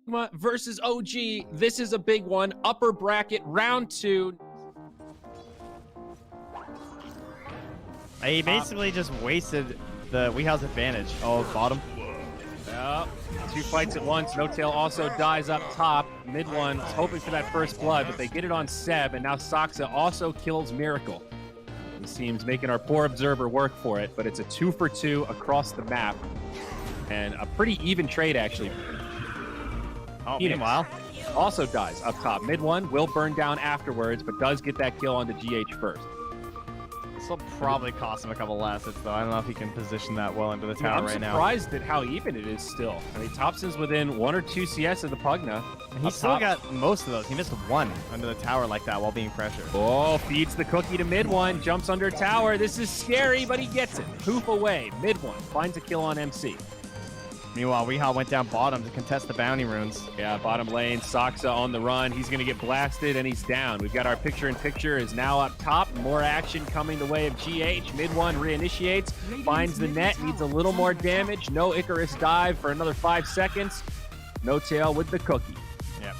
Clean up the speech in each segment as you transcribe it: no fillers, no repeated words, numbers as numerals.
NIGMA versus OG. This is a big one. Upper bracket, round 2. He basically just wasted the Weeha's advantage. Oh, bottom. Yep. 2 fights at once. No Tail also dies up top. Mid one is hoping for that first blood, but they get it on Seb, and now Saksa also kills Miracle. It seems making our poor observer work for it, but it's a 2 for 2 across the map. And a pretty even trade, actually. Oh, meanwhile, also dies up top. Mid one will burn down afterwards, but does get that kill on the GH first. this will probably cost him a couple assets, though. I don't know if he can position that well into the tower right now. I'm surprised at how even it is still. I mean, Thompson's within 1 or 2 CS of the Pugna. He still got most of those. He missed 1 under the tower like that while being pressured. Oh, feeds the cookie to mid one, jumps under tower. This is scary, but he gets it. Poof away. Mid one finds a kill on MC. Meanwhile, Weeha went down bottom to contest the bounty runes. Yeah, bottom lane, Saksa on the run. He's going to get blasted, and he's down. We've got our picture-in-picture is now up top. More action coming the way of GH. Mid one reinitiates, finds the net, needs a little more damage. No Icarus dive for another 5 seconds. No Tail with the cookie. Yeah,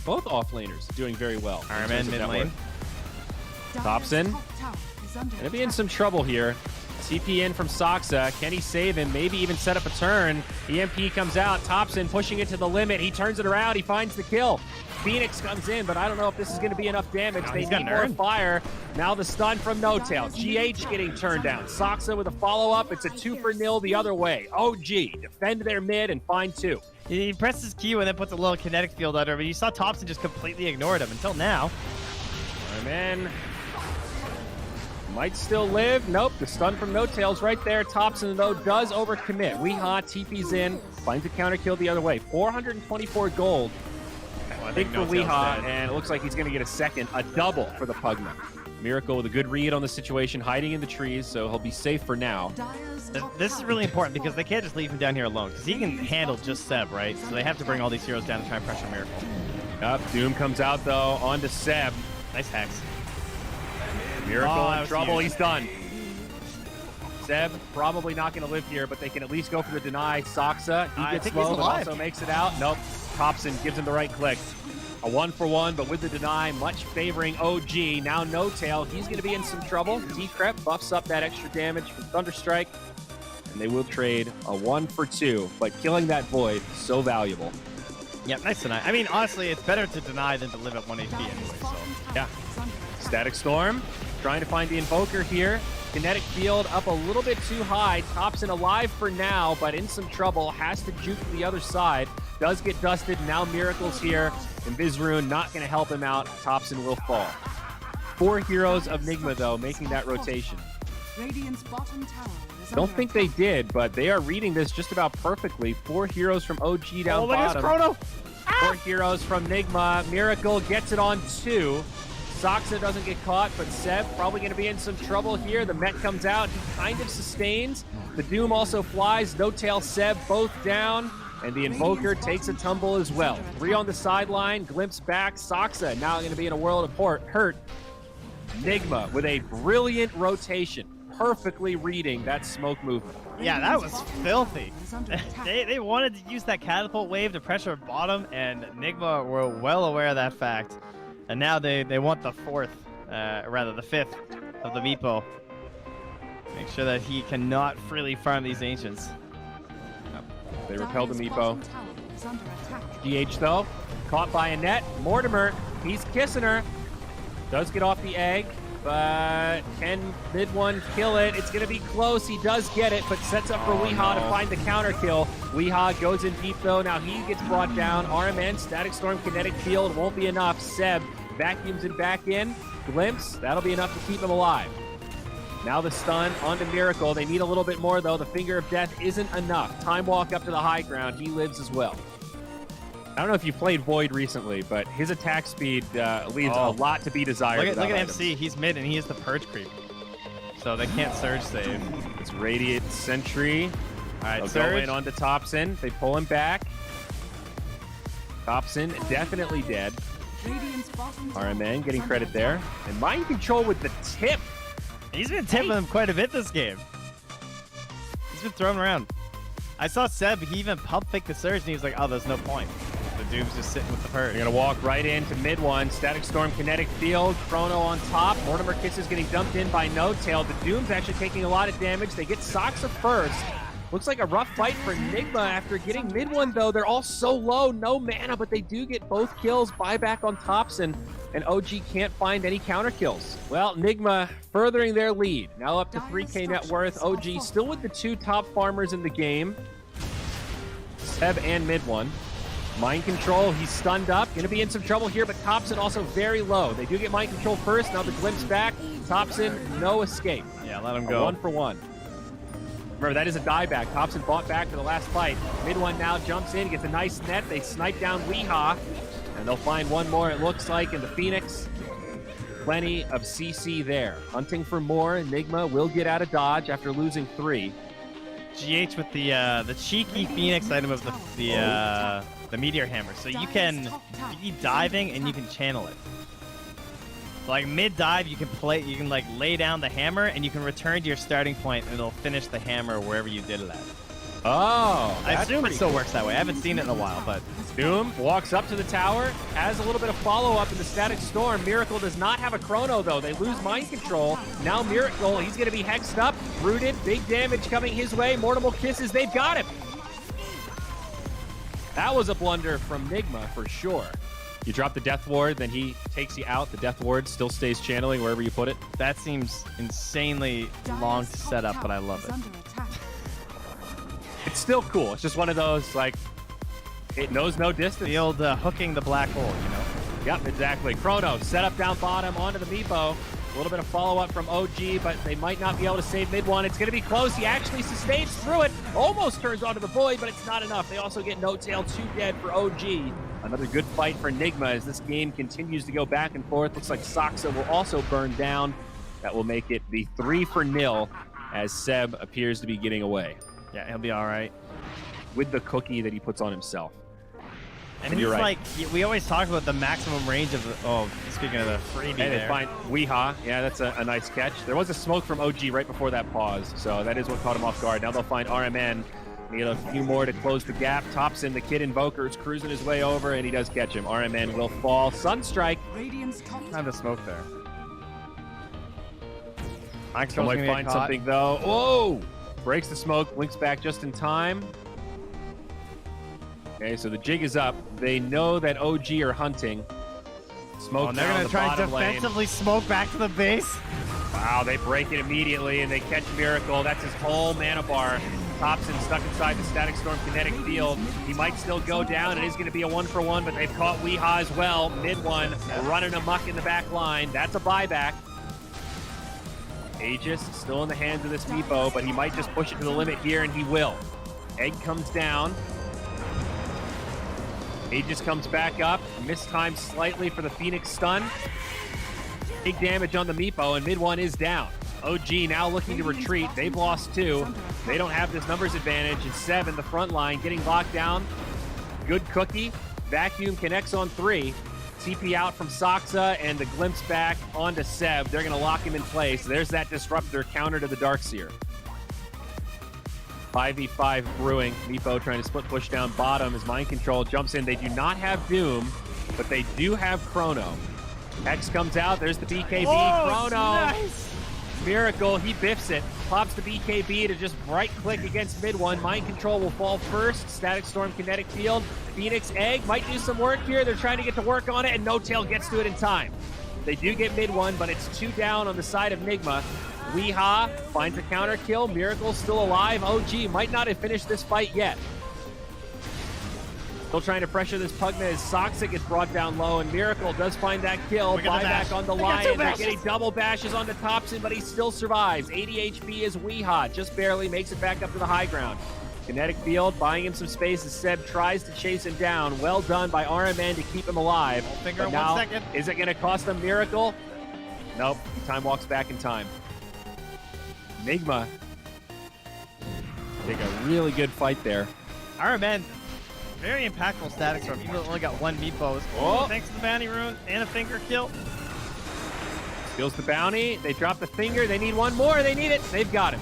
both offlaners doing very well. Iron Man mid lane. Thompson gonna be in some trouble here. TP in from Saksa. Can he save him? Maybe even set up a turn. EMP comes out. Thompson pushing it to the limit. He turns it around. He finds the kill. Phoenix comes in, but I don't know if this is going to be enough damage. They need more fire. Now the stun from No Tail. GH getting turned down. Saksa with a follow-up. It's a 2-for-0 the other way. OG defend their mid and find 2. He presses Q and then puts a little kinetic field under him, but you saw Thompson just completely ignored him until now. Man. Might still live. Nope, the stun from No Tail's right there. Thompson, though, does overcommit. Weeha TP's in, finds a counter kill the other way. 424 gold. Well, I Big think for No Tail's Weeha, dead. and it looks like he's going to get a second, a double for the Pugna. Miracle with a good read on the situation, hiding in the trees, so he'll be safe for now. This is really important because they can't just leave him down here alone, because he can handle just Seb, right? So they have to bring all these heroes down to try and pressure Miracle. Up, Doom comes out, though, onto Seb. Nice hex. Miracle in trouble, he's done. Seb probably not going to live here, but they can at least go for the deny. Saksa, he gets low, but also makes it out. Nope, Thompson gives him the right click. A 1-for-1, but with the deny, much favoring OG. Now No Tail, he's going to be in some trouble. Decrep buffs up that extra damage from Thunderstrike, and they will trade a 1-for-2, but killing that Void, so valuable. Yep, nice deny. I mean, honestly, it's better to deny than to live at 1 HP anyway, so. Yeah. Static Storm, trying to find the Invoker here. Kinetic Field up a little bit too high. Thompson alive for now, but in some trouble. Has to juke to the other side. Does get dusted. Now Miracle's here. And Vizrune not going to help him out. Thompson will fall. 4 heroes of NIGMA, though, making that rotation. Don't think they did, but they are reading this just about perfectly. 4 heroes from OG down bottom. Chrono! 4 heroes from NIGMA. Miracle gets it on 2. Saksa doesn't get caught, but Seb probably going to be in some trouble here. The Met comes out. He kind of sustains. The Doom also flies. No Tail, Seb both down. And the Invoker takes a tumble as well. 3 on the sideline. Glimpse back. Saksa now going to be in a world of hurt. NIGMA with a brilliant rotation. Perfectly reading that smoke movement. Yeah, that was filthy. they wanted to use that catapult wave to pressure bottom, and NIGMA were well aware of that fact. And now they want the 4th, rather the 5th of the Meepo. Make sure that he cannot freely farm these Ancients. They repel the Meepo. DH, though, caught by a net. Mortimer, he's kissing her. Does get off the egg, but can mid one kill it? It's going to be close. He does get it, but sets up for Weeha to find the counter kill. Weeha goes in deep, though. Now he gets brought down. RMN, Static Storm, Kinetic Field won't be enough. Seb vacuums it back in. Glimpse, that'll be enough to keep him alive. Now the stun onto Miracle. They need a little bit more, though. The Finger of Death isn't enough. Time walk up to the high ground. He lives as well. I don't know if you played Void recently, but his attack speed leaves a lot to be desired. Look at MC. He's mid, and he is the Purge creep. So they can't Surge save. It's Radiant Sentry. All right, They'll go in onto Thompson. They pull him back. Thompson definitely dead. RMN getting credit there. And Mind Control with the tip. He's been tipping him quite a bit this game. He's been thrown around. I saw Seb, he even pump faked the surge, and he was like, oh, there's no point. The Doom's just sitting with the purge. They're going to walk right into mid one. Static Storm, Kinetic Field, Chrono on top. Mortimer Kiss is getting dumped in by No Tail. The Doom's actually taking a lot of damage. They get Soxa first. Looks like a rough fight for NIGMA after getting mid one, though. They're all so low, no mana, but they do get both kills. Buyback on Thompson, and OG can't find any counter kills. Well, NIGMA furthering their lead. Now up to 3K net worth. OG still with the 2 top farmers in the game. Seb and mid one. Mind Control, he's stunned up. Going to be in some trouble here, but Thompson also very low. They do get Mind Control first. Now the glimpse back. Thompson, no escape. Yeah, let him go. 1 for 1. Remember, that is a dieback. Thompson fought back for the last fight. Mid one now jumps in, gets a nice net. They snipe down Weehaw, and they'll find one more, it looks like, in the Phoenix. Plenty of CC there. Hunting for more. Enigma will get out of dodge after losing 3. GH with the cheeky Phoenix item of the Meteor Hammer. So you can be diving and you can channel it. So like mid dive, you can like lay down the hammer and you can return to your starting point and it'll finish the hammer wherever you did it at. Oh, I assume it still works that way. I haven't seen it in a while, but Doom walks up to the tower, has a little bit of follow-up in the Static Storm. Miracle does not have a Chrono, though. They lose Mind Control. Now Miracle, he's going to be hexed up, rooted, big damage coming his way. Mortimer Kisses, they've got him. That was a blunder from NIGMA for sure. You drop the Death Ward, then he takes you out. The Death Ward still stays channeling wherever you put it. That seems insanely long to set up, but I love it. It's still cool. It's just one of those, like, it knows no distance. The old hooking the black hole, you know? Yep, exactly. Chrono set up down bottom onto the Meepo. A little bit of follow-up from OG, but they might not be able to save mid one. It's going to be close. He actually sustains through it. Almost turns onto the Void, but it's not enough. They also get No Tail, 2 dead for OG. Another good fight for NIGMA as this game continues to go back and forth. Looks like Soxa will also burn down. That will make it the 3-0 as Seb appears to be getting away. Yeah, he'll be all right. With the cookie that he puts on himself. And he's right. like, we always talk about the maximum range of the, oh, speaking of the freebie And there. they find Weehaw. Yeah, that's a nice catch. There was a smoke from OG right before that pause, so that is what caught him off guard. Now they'll find RMN. Need a few more to close the gap. Thompson, the kid Invoker, is cruising his way over, and he does catch him. RMN will fall. Sunstrike. Time to smoke there. Might find something, though. Whoa! Breaks the smoke, blinks back just in time. Okay, so the jig is up. They know that OG are hunting. Smoke and they're going to try and defensively smoke back to the base. Wow, they break it immediately, and they catch Miracle. That's his whole mana bar. Thompson stuck inside the Static Storm Kinetic Field. He might still go down. It is going to be a 1-for-1, but they've caught Weehaw as well. Mid one, running amok in the back line. That's a buyback. Aegis still in the hands of this Meepo, but he might just push it to the limit here, and he will. Egg comes down. Aegis comes back up. Mistimed slightly for the Phoenix stun. Big damage on the Meepo, and mid one is down. OG now looking to retreat. They've lost 2. They don't have this numbers advantage. It's 7, the front line, getting locked down. Good cookie. Vacuum connects on 3. TP out from Soxa, and the glimpse back onto Seb. They're going to lock him in place. There's that disruptor counter to the Darkseer. 5v5 brewing. Meepo trying to split push down bottom as Mind Control jumps in. They do not have Doom, but they do have Chrono. X comes out. There's the BKB. Oh, Chrono. nice. Miracle, he biffs it. Pops the BKB to just right click against mid one. Mind Control will fall first. Static Storm Kinetic Field. Phoenix Egg might do some work here. They're trying to get to work on it, and No Tail gets to it in time. They do get mid one, but it's 2 down on the side of NIGMA. Weehaw finds a counter kill. Miracle still alive. OG might not have finished this fight yet. Still trying to pressure this Pugna as Soxa gets brought down low, and Miracle does find that kill. Buyback on the Lion. They're getting double bashes on the Thompson, but he still survives. 80 HP is Weehaw. Just barely makes it back up to the high ground. Kinetic Field buying him some space as Seb tries to chase him down. Well done by RMN to keep him alive. Finger but in 1 now, second. is it going to cost them Miracle? Nope. Time walks back in time. NIGMA take a really good fight there. RMN, very impactful Static Storm. Even though it only got 1 Meepo. Oh, thanks to the bounty rune and a finger kill. Steals the bounty. They drop the finger. They need 1 more. They need it. They've got him.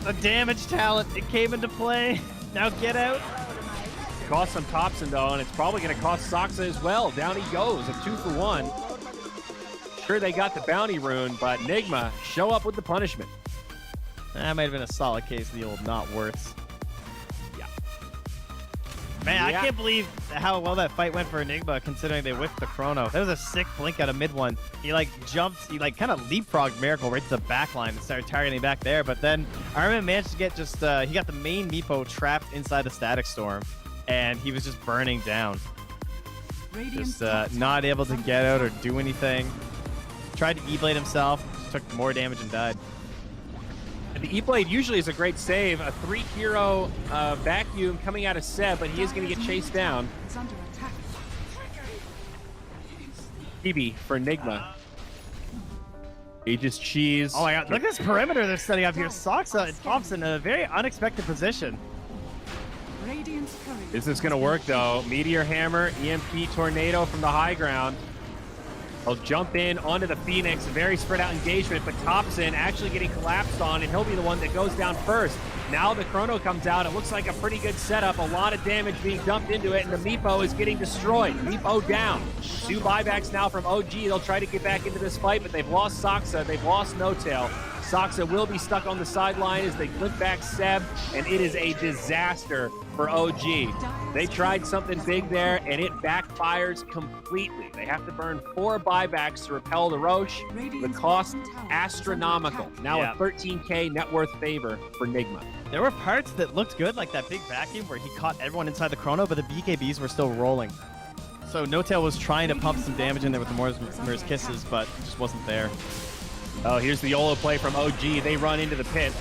The damage talent, it came into play. Now get out. Cost some Thompson though, and it's probably going to cost Soxa as well. Down he goes, a 2-for-1. Sure, they got the bounty rune, but NIGMA show up with the punishment. That might have been a solid case of the old not worths. Yeah. Man, Yeah. I can't believe how well that fight went for Enigma, considering they whiffed the chrono. That was a sick blink out of mid one. He like jumped, he like kind of leapfrogged Miracle right to the back line and started targeting back there. But then Armin managed to get just, he got the main Meepo trapped inside the Static Storm, and he was just burning down. Just not able to get out or do anything. Tried to E-Blade himself, took more damage and died. The E-Blade usually is a great save. A 3-hero vacuum coming out of Seb, but he is going to get chased down. PB for Enigma. Aegis Cheese. Oh my god, look at this perimeter they're setting up here. Soxa and Thompson in a very unexpected position. This is going to work, though. Meteor Hammer, EMP Tornado from the high ground. He'll jump in onto the Phoenix. Very spread out engagement, but Thompson actually getting collapsed on, and he'll be the one that goes down first. Now the chrono comes out. It looks like a pretty good setup. A lot of damage being dumped into it, and the Meepo is getting destroyed. Meepo down. 2 buybacks now from OG. They'll try to get back into this fight, but they've lost Soxa. They've lost No-Tail. Soxa will be stuck on the sideline as they clip back Seb, and it is a disaster for OG. They tried something big there, and it backfires completely. They have to burn 4 buybacks to repel the Roche. The cost, astronomical. Now a 13K net worth favor for Nigma. There were parts that looked good, like that big vacuum where he caught everyone inside the chrono, but the BKBs were still rolling. So No-Tail was trying to pump some damage in there with the Mirror's Kisses, but it just wasn't there. Oh, here's the YOLO play from OG. They run into the pit.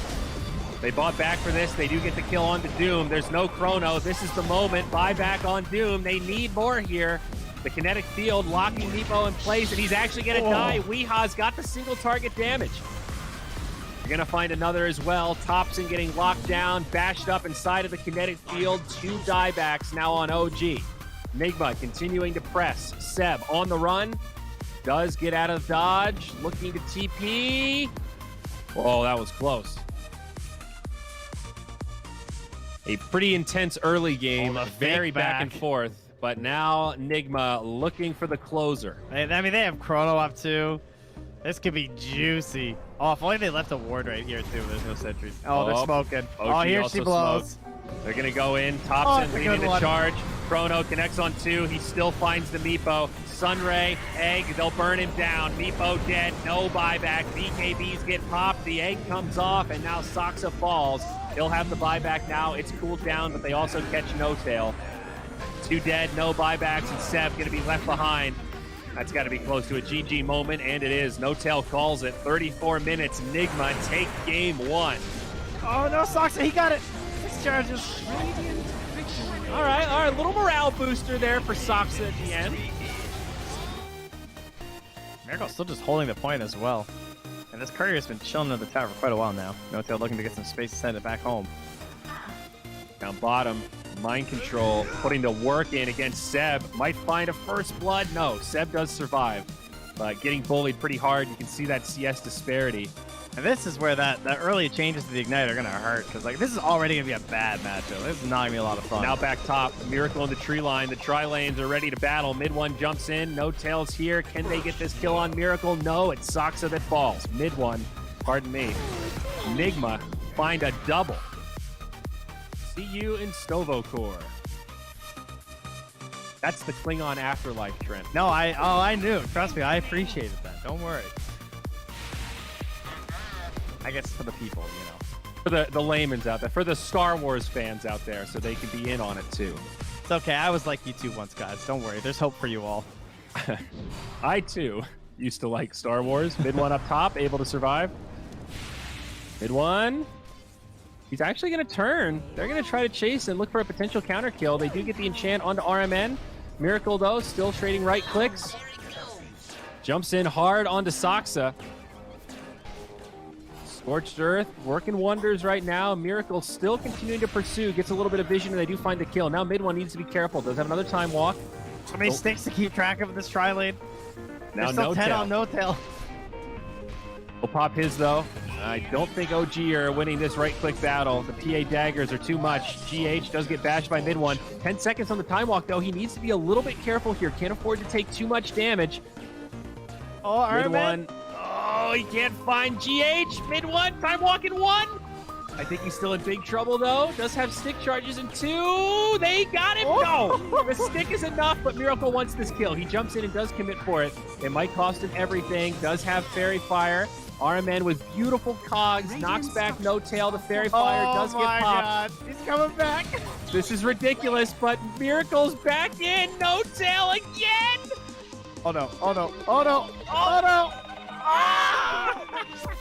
They bought back for this. They do get the kill onto Doom. There's no chrono. This is the moment. Buyback on Doom. They need more here. The kinetic field locking Meepo in place, and he's actually going to die. Weeha's got the single target damage. You're going to find another as well. Thompson getting locked down, bashed up inside of the kinetic field. 2 diebacks now on OG. Nigma continuing to press. Seb on the run. Does get out of dodge, looking to TP. Oh, that was close. A pretty intense early game, very back and forth. But now Nigma looking for the closer. I mean, they have chrono up too. This could be juicy. Oh, if only they left a ward right here too. There's no sentries. Oh, they're smoking. OG here she blows. They're gonna go in. Thompson leading the charge. Chrono connects on 2. He still finds the Meepo. Sunray, Egg, they'll burn him down. Meepo dead, no buyback. BKBs get popped, the Egg comes off, and now Soxa falls. He'll have the buyback now. It's cooled down, but they also catch No-Tail. 2 dead, no buybacks, and Seb going to be left behind. That's got to be close to a GG moment, and it is. No-Tail calls it. 34 minutes. Nigma take game 1. Oh, no, Soxa, he got it. 6 charges. All right, little morale booster there for Soxa at the end. Miracle's still just holding the point as well. And this courier's been chilling in the tower for quite a while now. No-Tail looking to get some space to send it back home. Down bottom, mind control, putting the work in against Seb. Might find a first blood. No, Seb does survive. But getting bullied pretty hard. You can see that CS disparity. And this is where that early changes to the Ignite are going to hurt. Because like this is already going to be a bad matchup. This is not going to be a lot of fun. Now back top, Miracle in the tree line. The tri-lanes are ready to battle. Mid one jumps in. No-Tail's here. Can they get this kill on Miracle? No, it's Soxa that falls. Mid one, pardon me. Nigma find a double. See you in Stovokor. That's the Klingon afterlife trend. No, I knew. Trust me, I appreciated that. Don't worry. I guess for the people, you know. For the layman's out there, for the Star Wars fans out there, so they can be in on it too. It's okay. I was like you too once, guys. Don't worry. There's hope for you all. I too used to like Star Wars. Mid one up top, able to survive. Mid one. He's actually going to turn. They're going to try to chase and look for a potential counter kill. They do get the enchant onto RMN. Miracle, though, still trading right clicks. Jumps in hard onto Soxa. Scorched Earth, working wonders right now. Miracle still continuing to pursue. Gets a little bit of vision, and they do find the kill. Now mid one needs to be careful. Does have another time walk. So many sticks to keep track of in this tri-lane. Now There's still 10 on No-Tail. We'll pop his, though. I don't think OG are winning this right-click battle. The PA daggers are too much. GH does get bashed by mid one. 10 seconds on the time walk, though. He needs to be a little bit careful here. Can't afford to take too much damage. Oh, mid one. Oh, he can't find GH. Mid one. Time walk in one. I think he's still in big trouble, though. Does have stick charges in two. They got him. No. The stick is enough, but Miracle wants this kill. He jumps in and does commit for it. It might cost him everything. Does have Fairy Fire. RMN with beautiful cogs. Knocks back No Tail. The Fairy Fire does get popped. God. He's coming back. This is ridiculous, but Miracle's back in. No Tail again. Oh, no. Oh, no. Oh, no. Oh, no. Ah!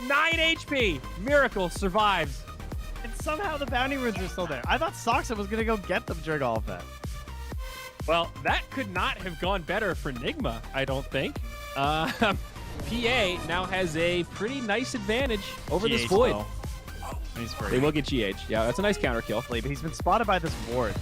9 HP. Miracle survives. And somehow the bounty runes are still there. I thought Soxa was going to go get them during all of that. Well, that could not have gone better for NIGMA, I don't think. PA now has a pretty nice advantage over this Void. Will. He's free. They will get GH. Yeah, that's a nice counter kill. But he's been spotted by this ward.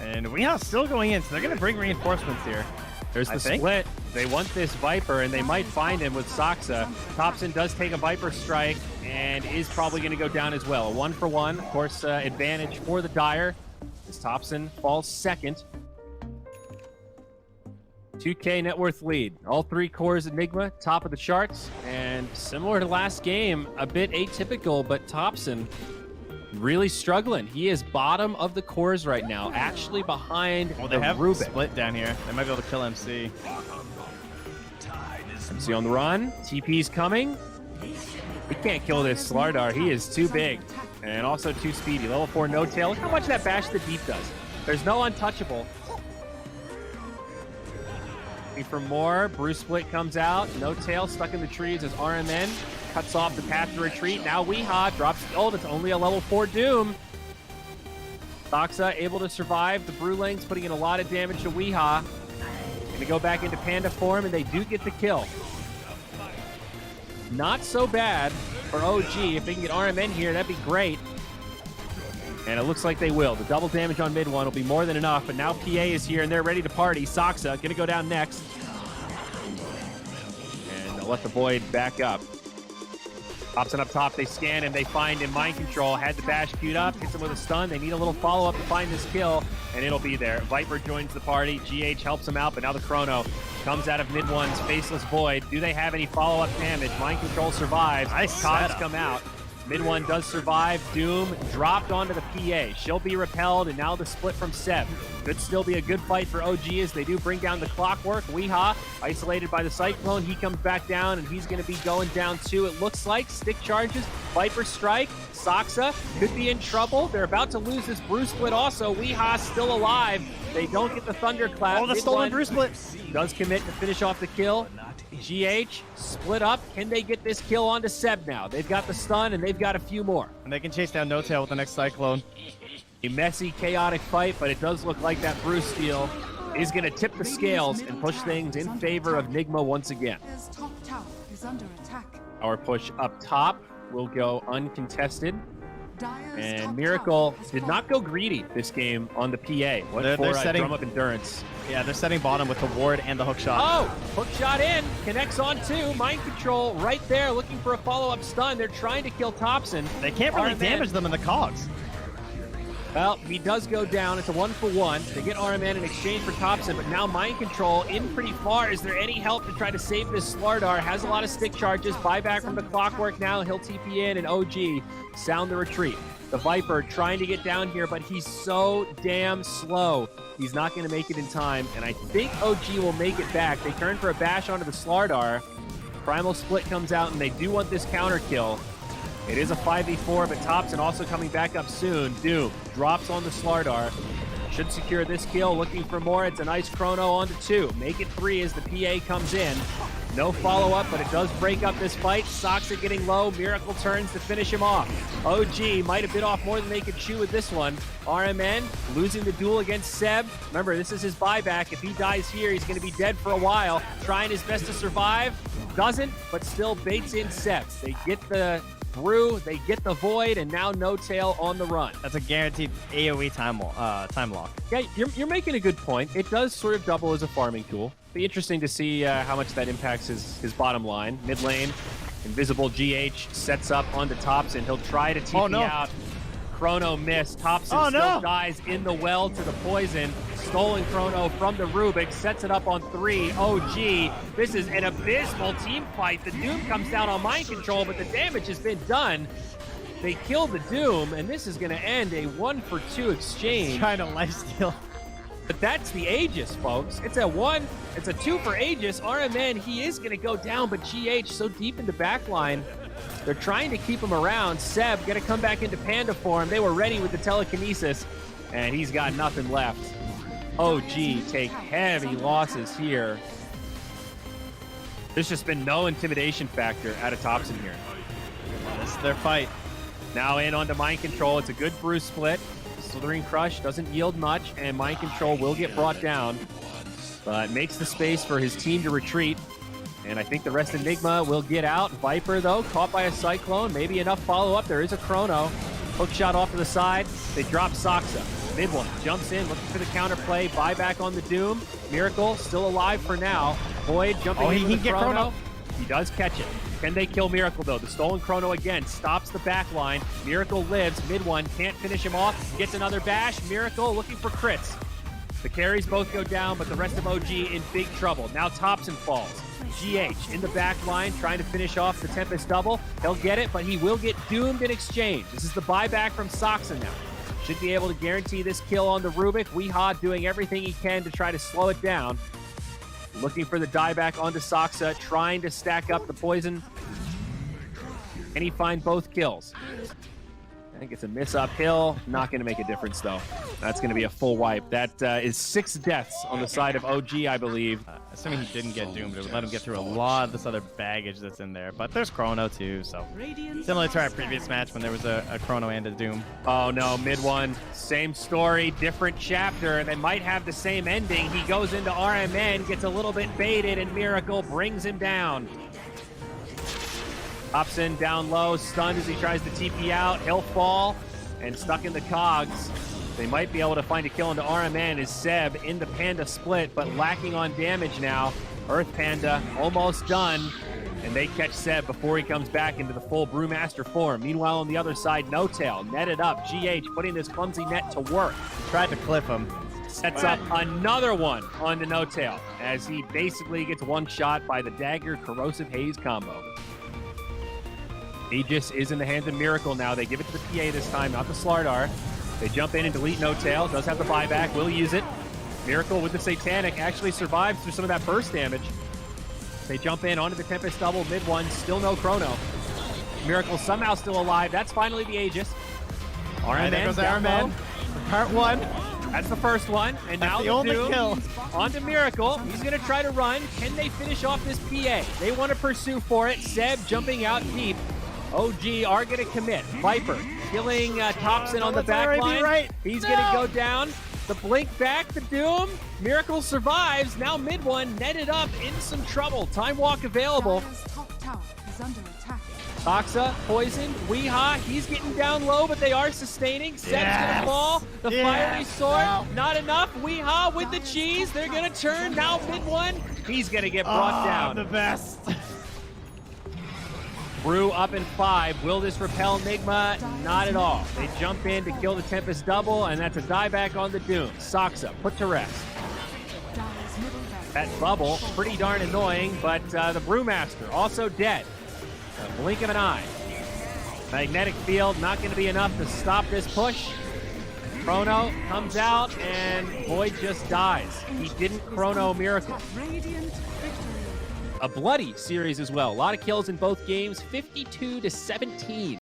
And we are still going in, so they're going to bring reinforcements here. There's the split. They want this Viper, and they might find him with Soxa. Thompson does take a Viper strike and is probably going to go down as well. A 1-for-1, of course, advantage for the Dire as Thompson falls second. 2K net worth lead. All three cores Enigma, top of the charts. And similar to last game, a bit atypical, but Thompson really struggling. He is bottom of the cores right now, actually behind they have Rubik. Split down here. They might be able to kill MC. MC on the run. TP's coming. We can't kill this Slardar. He is too big and also too speedy. Level 4 No Tail. Look how much that Bash the Deep does. There's no untouchable. For more, Bruce Split comes out. No Tail stuck in the trees as RMN cuts off the path to retreat. Now Weehaw drops the ult. It's only a level 4 Doom. Soxa able to survive. The Brulings putting in a lot of damage to Weehaw. Gonna go back into Panda form, and they do get the kill. Not so bad for OG. If they can get RMN here, that'd be great. And it looks like they will. The double damage on mid one will be more than enough, but now PA is here and they're ready to party. Soxa gonna go down next. And they'll let the Void back up. Thompson up top, they scan him, they find him. Mind control, had the Bash queued up, hits him with a stun. They need a little follow-up to find this kill, and it'll be there. Viper joins the party, GH helps him out, but now the Chrono comes out of mid one's Faceless Void. Do they have any follow-up damage? Mind control survives. Cogs come out. Mid one does survive. Doom dropped onto the PA. She'll be repelled, and now the split from Seb. Could still be a good fight for OG as they do bring down the Clockwork. Weehaw, isolated by the Cyclone. He comes back down, and he's going to be going down too, it looks like. Stick charges, Viper Strike. Soxa could be in trouble. They're about to lose this Bruce Split also. Weehaw still alive. They don't get the Thunderclap. Oh, the stolen Bruce Split. Does commit to finish off the kill. GH split up. Can they get this kill onto Seb now? They've got the stun, and they've got a few more. And they can chase down No Tail with the next Cyclone. A messy, chaotic fight, but it does look like that Bruce steal is going to tip the scales and push things in favor of NIGMA once again. Our push up top will go uncontested. And Miracle did not go greedy this game on the PA. They're setting drum up endurance. Yeah, they're setting bottom with the ward and the hook shot. Oh, hook shot in, connects on two. Mind control right there, looking for a follow-up stun. They're trying to kill Thompson. They can't really damage them in the cogs. Well, he does go down. It's a 1-for-1. They get RMN in exchange for Thompson, but now Mind Control in pretty far. Is there any help to try to save this Slardar? Has a lot of stick charges. Buyback from the Clockwork now. He'll TP in, and OG sound the retreat. The Viper trying to get down here, but he's so damn slow. He's not going to make it in time, and I think OG will make it back. They turn for a bash onto the Slardar. Primal Split comes out, and they do want this counter kill. It is a 5v4, but Thompson also coming back up soon. Doom drops on the Slardar. Should secure this kill. Looking for more. It's a nice chrono onto two. Make it 3 as the PA comes in. No follow-up, but it does break up this fight. Soxa getting low. Miracle turns to finish him off. OG might have bit off more than they could chew with this one. RMN losing the duel against Seb. Remember, this is his buyback. If he dies here, he's going to be dead for a while. Trying his best to survive. Doesn't, but still baits in Seb. They get the Brew, they get the Void, and now No Tail on the run. That's a guaranteed AoE time lock. Yeah, you're making a good point. It does sort of double as a farming tool. Be interesting to see how much that impacts his bottom line. Mid lane Invisible GH sets up onto Thompson. He'll try to TP out. Chrono missed. Thompson still dies in the well to the poison. Stolen Chrono from the Rubik, sets it up on 3. OG, this is an abysmal team fight. The Doom comes down on mind control, but the damage has been done. They kill the Doom, and this is going to end a 1-for-2 exchange. He's trying to lifesteal. But that's the Aegis, folks. It's a 2 for Aegis. RMN, he is going to go down, but GH so deep in the backline. They're trying to keep him around. Seb going to come back into Panda form. They were ready with the telekinesis, and he's got nothing left. OG take heavy losses here. There's just been no intimidation factor out of Thompson here. This is their fight. Now in onto Mind Control. It's a good bruise split. Slithering Crush doesn't yield much, and Mind Control will get brought down, but makes the space for his team to retreat. And I think the rest of Nigma will get out. Viper, though, caught by a Cyclone. Maybe enough follow-up. There is a Chrono. Hook shot off to the side. They drop Soxa. Mid one jumps in, looking for the counterplay. Buyback on the Doom. Miracle still alive for now. Void jumping into the Chrono. He does catch it. Can they kill Miracle, though? The stolen Chrono again stops the back line. Miracle lives. Mid one can't finish him off. Gets another bash. Miracle looking for crits. The carries both go down, but the rest of OG in big trouble. Now Thompson falls. GH in the back line trying to finish off the Tempest double. He'll get it, but he will get doomed in exchange. This is the buyback from Soxa now. Should be able to guarantee this kill on the Rubik. Weehaw doing everything he can to try to slow it down. Looking for the dieback onto Soxa, trying to stack up the poison. Can he find both kills? I think it's a miss uphill. Not going to make a difference, though. That's going to be a full wipe. That is 6 deaths on the side of OG, I believe. Assuming he didn't get doomed, it would let him get through a lot of this other baggage that's in there. But there's Chrono, too, so similar to our previous match when there was a Chrono and a Doom. Oh, no, mid one. Same story, different chapter. They might have the same ending. He goes into RMN, gets a little bit baited, and Miracle brings him down. Thompson down low, stunned as he tries to TP out. He'll fall and stuck in the cogs. They might be able to find a kill into RMN as Seb in the Panda split, but lacking on damage now. Earth Panda almost done, and they catch Seb before he comes back into the full Brewmaster form. Meanwhile, on the other side, No Tail netted up. GH putting this clumsy net to work. Tried to clip him. Sets up another one on the No Tail as he basically gets one shot by the Dagger Corrosive Haze combo. Aegis is in the hands of Miracle now. They give it to the PA this time, not the Slardar. They jump in and delete No Tail. Does have the buyback. Will use it. Miracle with the Satanic actually survives through some of that burst damage. They jump in onto the Tempest double. Mid one. Still no Chrono. Miracle somehow still alive. That's finally the Aegis. RMN. There goes RMN. Part 1. That's the first one. And now the only kill. Onto Miracle. He's going to try to run. Can they finish off this PA? They want to pursue for it. Seb jumping out deep. OG are going to commit. Viper killing Thompson on the back line. Right. He's going to go down. The blink back, the Doom. Miracle survives. Now mid one netted up in some trouble. Time walk available. Soxa, poisoned. Weehaw, he's getting down low, but they are sustaining. Seb's going to fall. The fiery sword, not enough. Weehaw with the cheese. They're going to turn. Now mid one. He's going to get brought down. The best. Brew up in 5. Will this repel Nigma? Not at all. They jump in to kill the Tempest double, and that's a dieback on the Doom. Soxa put to rest. That bubble, pretty darn annoying, but the Brewmaster also dead. A blink of an eye. Magnetic field not going to be enough to stop this push. Chrono comes out, and Void just dies. He didn't Chrono Miracle. A bloody series as well. A lot of kills in both games, 52-17.